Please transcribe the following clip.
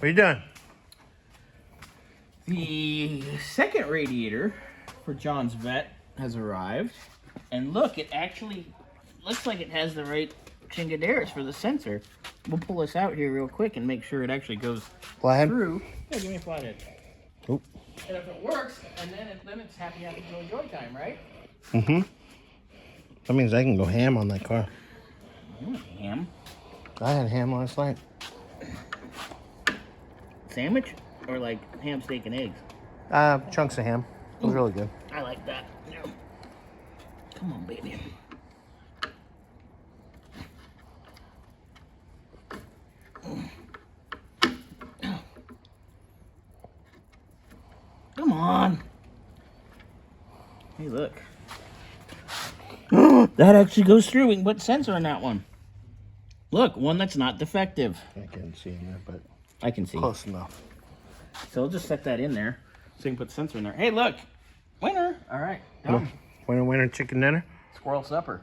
What are you doing? The second radiator for John's vet has arrived. And look, it actually looks like it has the right chingaderas for the sensor. We'll pull this out here real quick and make sure it actually goes Flathead? through. Yeah, give me a flathead. Oop. And if it works, and then it's happy joy time, right? Mm-hmm. That means I can go ham on that car. Ham? I had ham last night. Sandwich? Or like ham, steak, and eggs? Chunks of ham. It was really good. I like that. Yeah. Come on, baby. Come on. Hey, look. That actually goes through. We can put sensor on that one. Look, one that's not defective. I can't see in there, but I can see. close enough. So we'll just set that in there so you can put the sensor in there. Hey, look. Winner. All right. Done. Winner, chicken dinner. Squirrel supper.